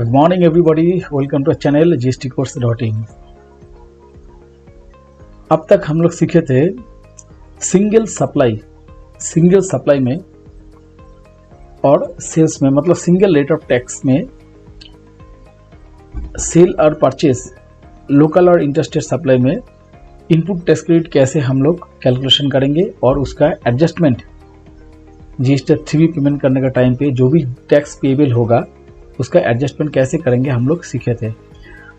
Good morning everybody, welcome to channel gstcourse.in। अब तक हम लोग सीखे थे सिंगल सप्लाई में और सेल्स में, मतलब सिंगल रेट ऑफ टैक्स में सेल और परचेस, लोकल और इंटरस्टेट सप्लाई में इनपुट टैक्स क्रेडिट कैसे हम लोग कैलकुलेशन करेंगे और उसका एडजस्टमेंट जीएसटी 3 पेमेंट करने का टाइम पे जो भी टैक्स पेबल होगा उसका एडजस्टमेंट कैसे करेंगे हम लोग सीखे थे।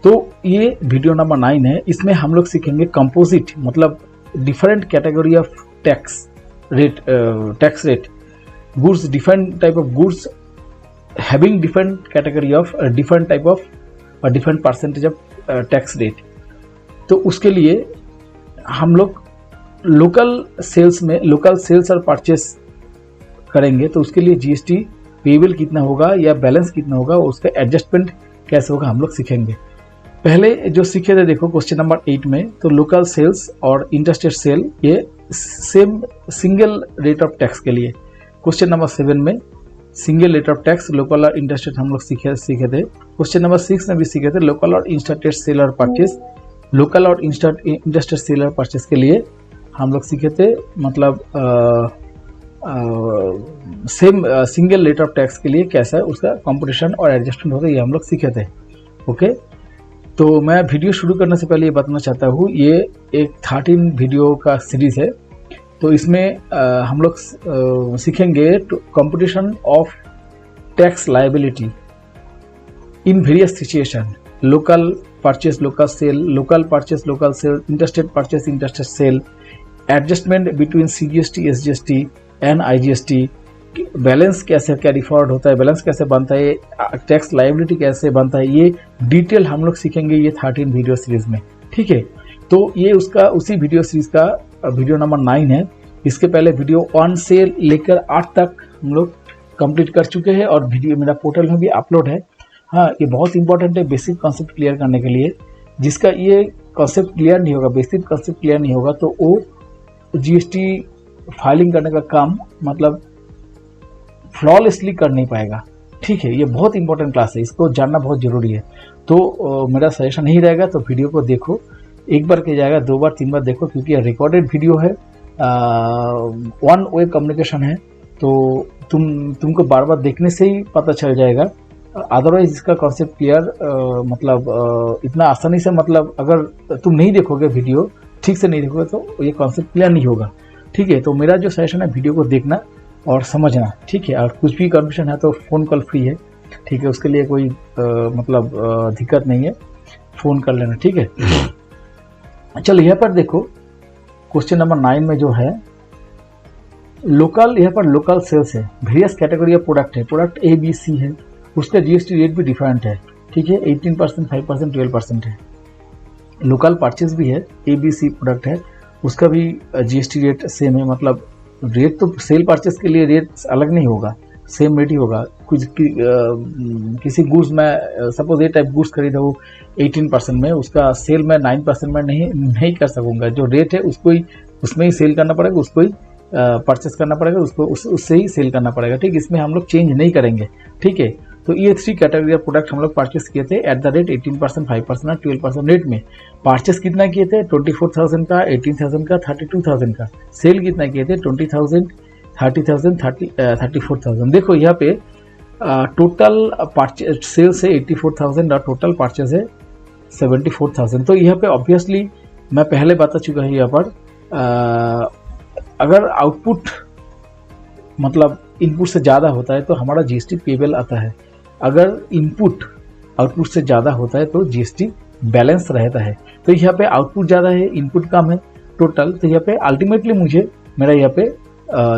तो ये वीडियो नंबर 9 है। इसमें हम लोग सीखेंगे कंपोजिट, मतलब different category of tax rate goods, different type of goods having different category of different type of और different percentage of tax rate. तो उसके लिए हम लोग लोकल सेल्स और परचेस करेंगे, तो उसके लिए जीएसटी पेबल कितना होगा या बैलेंस कितना होगा, उसका एडजस्टमेंट कैसे होगा हम लोग सीखेंगे। पहले जो सीखे थे देखो क्वेश्चन नंबर 8 में, तो लोकल सेल्स और इंटरस्टेट सेल ये same single rate of tax के लिए। क्वेश्चन नंबर 7 में single rate of tax local और इंटरस्टेट हम लोग सीखे थे। क्वेश्चन नंबर 6 में भी सीखे थे लोकल और इंटरस्टेट सेल और परचेस। लोकल और इंटरस्टेट सेल और परचेस के लिए हम लोग सीखे थे, मतलब same single rate of tax के लिए कैसा है उसका कंपटीशन और एडजस्टमेंट होता है, ये हम लोग सीखे थे। ओके, तो मैं वीडियो शुरू करने से पहले ये बताना चाहता हूँ, ये एक 13 वीडियो का सीरीज है। तो इसमें हम लोग सीखेंगे competition of tax liability in various situation, local purchase local sale, local purchase local sale, interstate purchase interstate sale, adjustment between CGST SGST and IGST, balance कैसे कैरी फॉरवर्ड होता है, बैलेंस कैसे बनता है, टैक्स लायबिलिटी कैसे बनता है, ये डिटेल हम लोग सीखेंगे ये 13 वीडियो सीरीज में। ठीक है, तो ये उसका उसी वीडियो सीरीज का वीडियो नंबर 9 है। इसके पहले वीडियो 1 से लेकर 8 तक हम लोग कंप्लीट कर चुके हैं और वीडियो मेरा पोर्टल में भी अपलोड है। हाँ, ये बहुत इंपॉर्टेंट है बेसिक कॉन्सेप्ट क्लियर करने के लिए। जिसका ये कॉन्सेप्ट क्लियर नहीं होगा, बेसिक कॉन्सेप्ट क्लियर नहीं होगा, तो वो जीएसटी फाइलिंग करने का काम मतलब फ्लॉलेसली कर नहीं पाएगा। ठीक है, ये बहुत इंपॉर्टेंट क्लास है, इसको जानना बहुत जरूरी है। तो मेरा सजेशन नहीं रहेगा, तो वीडियो को देखो, एक बार के जाएगा 2 बार 3 बार देखो, क्योंकि ये रिकॉर्डेड वीडियो है, 1 वे कम्युनिकेशन है, तो तुमको बार बार देखने से ही पता चल जाएगा। अदरवाइज इसका कॉन्सेप्ट क्लियर मतलब इतना आसानी से, मतलब अगर तुम नहीं देखोगे वीडियो ठीक से नहीं देखोगे तो ये कॉन्सेप्ट क्लियर नहीं होगा। ठीक है, तो मेरा जो सजेशन है वीडियो को देखना और समझना। ठीक है, और कुछ भी कंफ्यूजन है तो फ़ोन कॉल फ्री है। ठीक है, उसके लिए कोई दिक्कत नहीं है, फ़ोन कर लेना। ठीक है, चलो यहाँ पर देखो क्वेश्चन नंबर 9 में जो है लोकल, यहाँ पर लोकल सेल्स है, वेरियस कैटेगरी ऑफ प्रोडक्ट है, प्रोडक्ट ABC है, उसका जीएसटी रेट भी डिफरेंट है। ठीक है, 18%, 5%, 12% है। लोकल परचेज भी है, ABC प्रोडक्ट है, उसका भी जीएसटी रेट सेम है। मतलब रेट तो सेल परचेस के लिए रेट अलग नहीं होगा, सेम रेट ही होगा। कुछ किसी गुड्स में सपोज ये टाइप गुड्स खरीदा हो 18% में, उसका सेल में 9% में नहीं कर सकूंगा। जो रेट है उसको ही, उसमें ही सेल करना पड़ेगा, उसको ही परचेस करना पड़ेगा, उसको उससे ही सेल करना पड़ेगा। ठीक, इसमें हम लोग चेंज नहीं करेंगे। ठीक है, तो ये 3 कैटेगरी ऑफ प्रोडक्ट हम लोग परचेस किए थे एट द रेट 18%, 5% और 12% रेट में। परचेस कितना किए थे? 24,000 का, 18,000 का, 32,000 का। सेल कितना किए थे? 20,000, 30,000, 34,000। देखो यहाँ पे टोटल परचेस सेल्स है 84,000 और टोटल परचेस है 74,000। तो यहाँ पे ऑब्वियसली मैं पहले बता चुका है, यहाँ पर अगर आउटपुट मतलब इनपुट से ज़्यादा होता है तो हमारा जीएसटी पेबल आता है। अगर इनपुट आउटपुट से ज़्यादा होता है तो जीएसटी बैलेंस रहता है। तो यहाँ पे आउटपुट ज़्यादा है, इनपुट कम है टोटल, तो यहाँ पे अल्टीमेटली मुझे मेरा यहाँ पे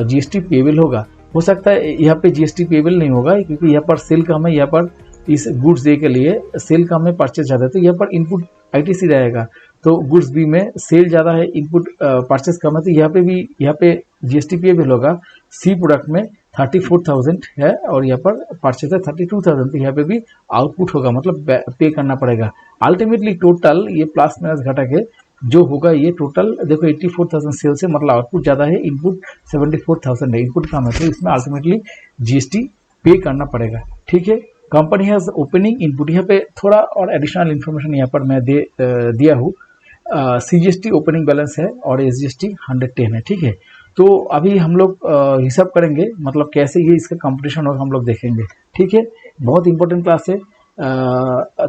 जीएसटी पेबल होगा। हो सकता है यहाँ पे जीएसटी पेबल नहीं होगा, क्योंकि यहाँ पर सेल कम है, यहाँ पर इस गुड्स ए के लिए सेल कम है, परचेज ज़्यादा है, तो यहाँ पर इनपुट आईटीसी रहेगा। तो गुड्स बी में सेल ज़्यादा है, इनपुट परचेज कम है, तो यहाँ पे जीएसटी पेबल होगा। सी प्रोडक्ट में 34,000 है और यहाँ पर परचेज है 32,000, तो यहाँ पे भी आउटपुट होगा, मतलब पे करना पड़ेगा। अल्टीमेटली टोटल ये प्लस माइनस घटा के जो होगा ये टोटल देखो 84,000 सेल्स है, मतलब आउटपुट ज़्यादा है, इनपुट 74,000 है, इनपुट कम है, तो इसमें अल्टीमेटली जीएसटी पे करना पड़ेगा। ठीक है, कंपनी हैज ओपनिंग इनपुट, यहाँ पे थोड़ा और एडिशनल इन्फॉर्मेशन यहाँ पर मैं दिया हूँ। CGST ओपनिंग बैलेंस है और SGST 110 है, ठीक है। तो अभी हम लोग हिसाब करेंगे, मतलब कैसे ये इसका कंपटीशन और हम लोग देखेंगे, ठीक है। बहुत इंपॉर्टेंट क्लास है,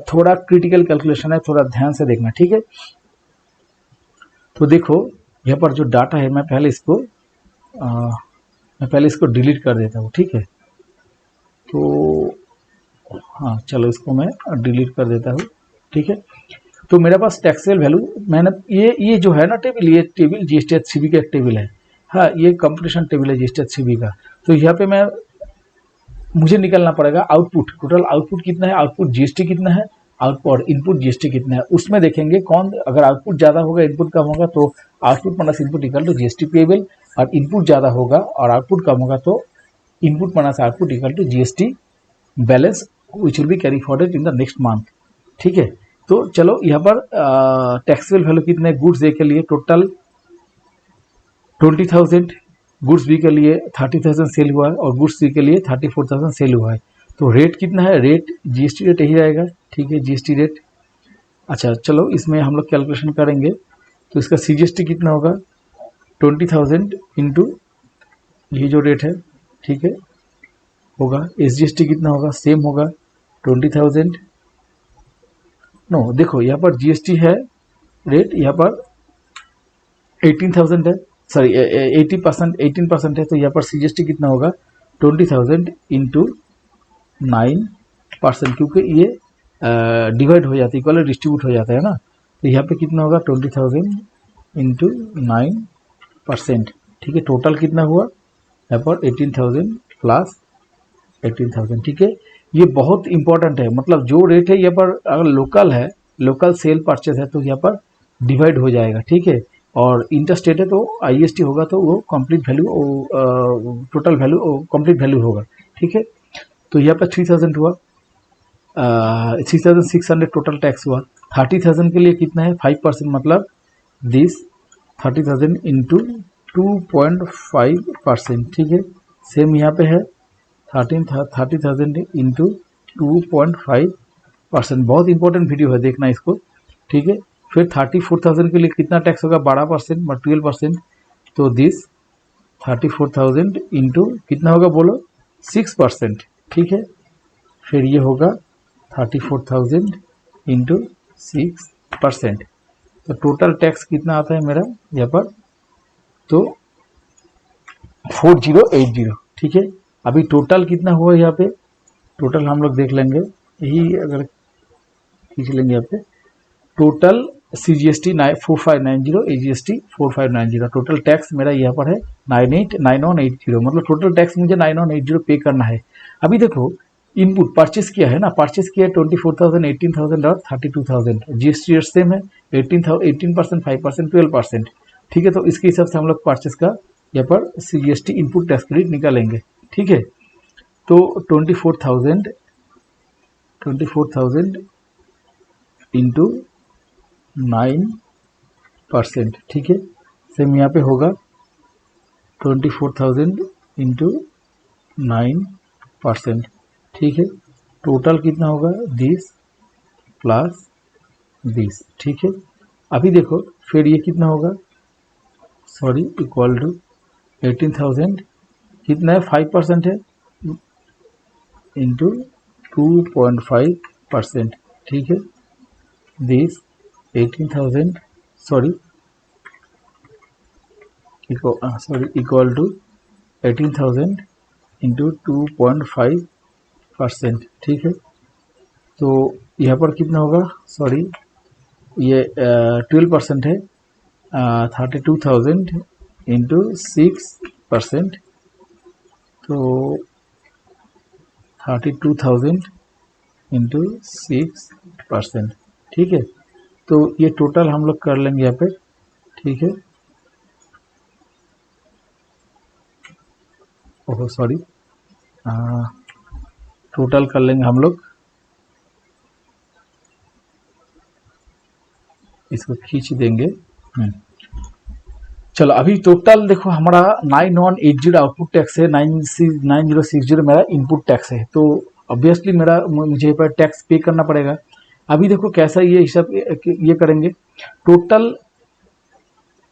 थोड़ा क्रिटिकल कैलकुलेशन है, थोड़ा ध्यान से देखना, ठीक है। तो देखो यहाँ पर जो डाटा है, मैं पहले इसको डिलीट कर देता हूँ, ठीक है। तो हाँ चलो, इसको मैं डिलीट कर देता हूँ, ठीक है। तो मेरे पास टैक्सेबल वैल्यू, मैंने ये जो है ना टेबल, ये टेबल GST HCB का एक टेबल है, हाँ ये कंपटीशन टेबल है GST HCB का। तो यहाँ पे मुझे निकलना पड़ेगा आउटपुट, टोटल आउटपुट कितना है, आउटपुट GST कितना है, आउटपुट इनपुट GST कितना है, उसमें देखेंगे कौन, अगर आउटपुट ज़्यादा होगा इनपुट कम होगा तो output minus input equal to GST payable, और इनपुट ज़्यादा होगा और आउटपुट कम होगा तो input minus output equal to GST balance which will be carry forward in the next month, ठीक है। तो चलो यहाँ पर टैक्सेबल वैल्यू कितने, गुड्स ए के लिए टोटल 20,000, गुड्स बी के लिए 30,000 सेल हुआ है और गुड्स सी के लिए 34,000 सेल हुआ है। तो रेट कितना है, रेट GST रेट यही रहेगा, ठीक है, GST रेट। अच्छा चलो इसमें हम लोग कैलकुलेशन करेंगे, तो इसका CGST कितना होगा, 20,000 इंटू ये जो रेट है, ठीक है, होगा। SGST कितना होगा, सेम होगा 20,000, नो देखो यहाँ पर GST है रेट, यहाँ पर 18,000 है, सॉरी 18% है, तो यहाँ पर CGST कितना होगा 20,000 इंटू 9%, क्योंकि ये डिवाइड हो जाता है, इक्वल डिस्ट्रीब्यूट हो जाता है ना। तो यहाँ पे कितना होगा 20,000 इंटू 9%, ठीक है। टोटल कितना हुआ यहाँ पर 18,000 प्लस 18,000, ठीक है। ये बहुत इंपॉर्टेंट है, मतलब जो रेट है यहाँ पर अगर लोकल है, लोकल सेल परचेज है तो यहाँ पर डिवाइड हो जाएगा, ठीक है। और इंटरस्टेट है तो IST होगा, तो वो complete value, total value complete value होगा, ठीक है। तो यहाँ पर 3,000 हुआ, 6,600 टोटल टैक्स हुआ। 30,000 के लिए कितना है 5%, मतलब दिस 30,000 इंटू 2.5%, ठीक है। सेम यहाँ पे है 30,000 इंटू 2.5%, बहुत इंपॉर्टेंट वीडियो है, देखना इसको, ठीक है। फिर 34,000 के लिए कितना टैक्स होगा, 12% और 12%, तो दिस 34,000 इंटू कितना होगा बोलो, 6%, ठीक है। फिर ये होगा 34,000 इंटू 6%, तो टोटल टैक्स कितना आता है मेरा यहाँ पर, तो 4080, ठीक है। अभी टोटल कितना हुआ यहाँ पे, टोटल हम लोग देख लेंगे, यही अगर खींच लेंगे यहाँ पे, total CGST 4590, AGST 4590, total tax मेरा यहाँ पर है 9180, मतलब टोटल टैक्स मुझे 9180 पे करना है। अभी देखो इनपुट परचेस किया है ना, परचेस किया 24,000, 18,000 और 32,000, GST रेट सेम है 18%, 5%, 12%, ठीक है। तो इसके हिसाब से हम लोग परचेस का यहाँ पर CGST इनपुट टैक्स क्रेडिट निकालेंगे, ठीक है। तो 24,000 इंटू 9%, ठीक है। सेम यहाँ पे होगा 24,000 इंटू 9%, ठीक है। टोटल कितना होगा, 10 प्लस 20, ठीक है। अभी देखो फिर ये कितना होगा, सॉरी इक्वल टू 18,000 कितना है 5% है इंटू 2.5%, ठीक है। This 18,000 sorry equal to 18,000 into 2.5%, ठीक है। तो यहाँ पर कितना होगा, सॉरी ये 12% है, 32,000 इंटू 6%, तो 32,000 इंटू 6%, ठीक है। तो ये टोटल हम लोग कर लेंगे यहाँ पे, ठीक है। ओह सॉरी, टोटल कर लेंगे हम लोग, इसको खींच देंगे। चलो अभी टोटल देखो हमारा 9180 आउटपुट टैक्स है, 9060 मेरा इनपुट टैक्स है। तो ऑब्वियसली मुझे पर टैक्स पे करना पड़ेगा। अभी देखो कैसा ये हिसाब ये करेंगे, टोटल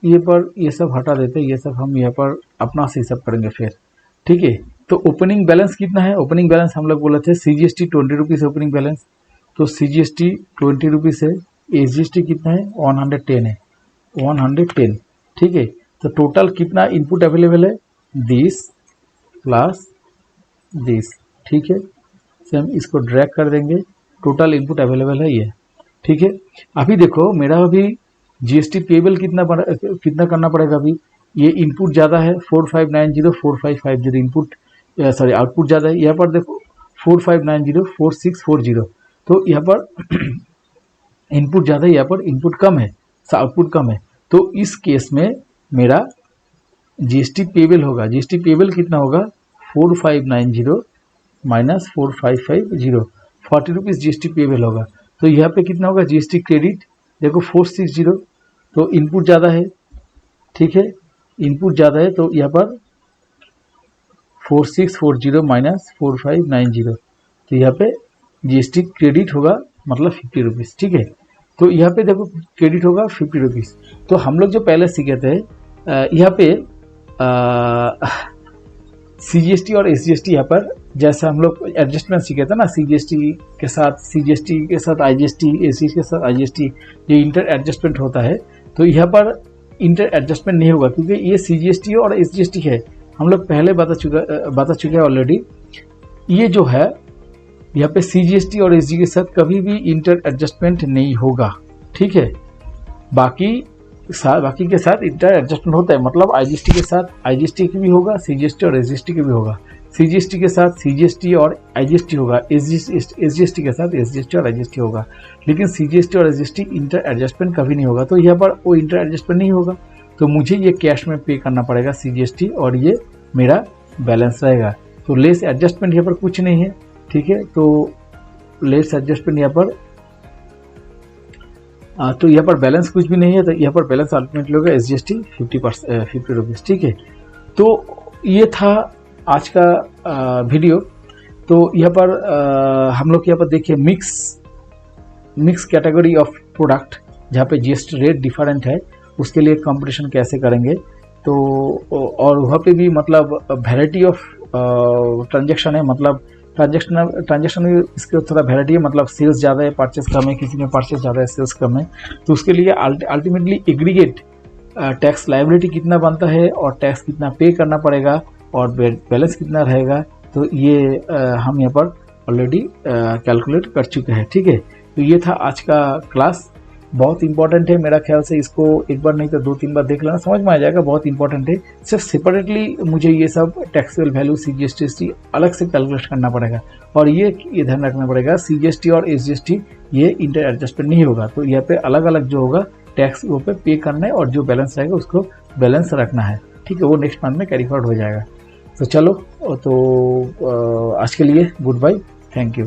ये सब हटा देते, ये सब हम यहाँ पर अपना से हिसाब करेंगे फिर, ठीक है। तो ओपनिंग बैलेंस कितना है, ओपनिंग बैलेंस हम लोग बोले थे CGST 20 रुपीज़ ओपनिंग बैलेंस, तो CGST 20 रुपीज़ है, SGST कितना है 110 है, 110, ठीक है। तो टोटल कितना इनपुट अवेलेबल है, दिस प्लस दिस, ठीक है। से हम इसको ड्रैग कर देंगे, टोटल इनपुट अवेलेबल है ये, ठीक है। अभी देखो मेरा अभी GST पेबल कितना करना पड़ेगा, अभी ये इनपुट ज़्यादा है 4590 4550 इनपुट, सॉरी आउटपुट ज़्यादा है, यहाँ पर देखो 4590 4640, तो यहाँ पर इनपुट ज़्यादा है, यहाँ पर इनपुट कम है, आउटपुट कम है। तो इस केस में मेरा GST पेबल होगा, GST पेबल कितना होगा 4590 माइनस 4550, 40 रुपीज़ GST पेबल होगा। तो यहाँ पे कितना होगा GST क्रेडिट, देखो 460, तो इनपुट ज़्यादा है, ठीक है, इनपुट ज़्यादा है, तो यहाँ पर 4640 माइनस 4590, तो यहाँ पे GST क्रेडिट होगा मतलब 50 रुपीज़, ठीक है। तो यहाँ पे देखो क्रेडिट होगा 50 रुपीज़। तो हम लोग जो पहले सीखे थे यहाँ पे CGST और SGST, यहाँ पर जैसे हम लोग एडजस्टमेंट सीखे थे ना, CGST के साथ IGST, SGST के साथ IGST, ये इंटर एडजस्टमेंट होता है। तो यहाँ पर इंटर एडजस्टमेंट नहीं होगा क्योंकि ये CGST और SGST है, हम लोग पहले बता चुके हैं ऑलरेडी। ये जो है यहाँ पे CGST और SG के साथ कभी भी इंटर एडजस्टमेंट नहीं होगा, ठीक है। बाकी के साथ इंटर एडजस्टमेंट होता है, मतलब IGST के साथ IGST की भी होगा, CGST और SGST की भी होगा, CGST के साथ CGST और IGST होगा, SGST के साथ SGST और IGST होगा, लेकिन CGST और SGST इंटर एडजस्टमेंट कभी नहीं होगा। तो यहाँ पर वो इंटर एडजस्टमेंट नहीं होगा, तो मुझे ये कैश में पे करना पड़ेगा CGST, और ये मेरा बैलेंस रहेगा। तो लेस एडजस्टमेंट यहाँ पर कुछ नहीं है, ठीक है। तो लेस एडजस्टमेंट यहाँ पर तो यहाँ पर बैलेंस कुछ भी नहीं है, तो यहाँ पर बैलेंस अल्टीमेटली होगा SGST 50 रुपीज़, ठीक है। तो ये था आज का वीडियो। तो यहाँ पर हम लोग यहाँ पर देखिए मिक्स कैटेगरी ऑफ प्रोडक्ट, जहाँ पे GST रेट डिफरेंट है, उसके लिए कंपटीशन कैसे करेंगे। तो और वहाँ पे भी मतलब वैरायटी ऑफ ट्रांजेक्शन है, मतलब ट्रांजेक्शन में इसके थोड़ा वैरायटी है, मतलब सेल्स ज़्यादा है परचेस कम है, किसी में परचेस ज़्यादा है सेल्स कम है। तो उसके लिए अल्टीमेटली एग्रीगेट टैक्स लायबिलिटी कितना बनता है और टैक्स कितना पे करना पड़ेगा और बैलेंस कितना रहेगा, तो ये हम यहाँ पर ऑलरेडी कैलकुलेट कर चुके हैं, ठीक है। तो ये था आज का क्लास, बहुत इंपॉर्टेंट है मेरा ख्याल से, इसको एक बार नहीं तो 2-3 बार देख लेना, समझ में आ जाएगा, बहुत इंपॉर्टेंट है। सिर्फ सेपरेटली मुझे ये सब टैक्सेबल वैल्यू CGST अलग से कैलकुलेट करना पड़ेगा, और ये ध्यान रखना पड़ेगा CGST और SGST ये इंटर एडजस्टमेंट नहीं होगा। तो यहाँ पे अलग अलग जो होगा टैक्स वो पे करना है, और जो बैलेंस रहेगा उसको बैलेंस रखना है, ठीक है, वो नेक्स्ट मंथ में कैरी फॉरवर्ड हो जाएगा। तो चलो, तो आज के लिए गुड बाय, थैंक यू।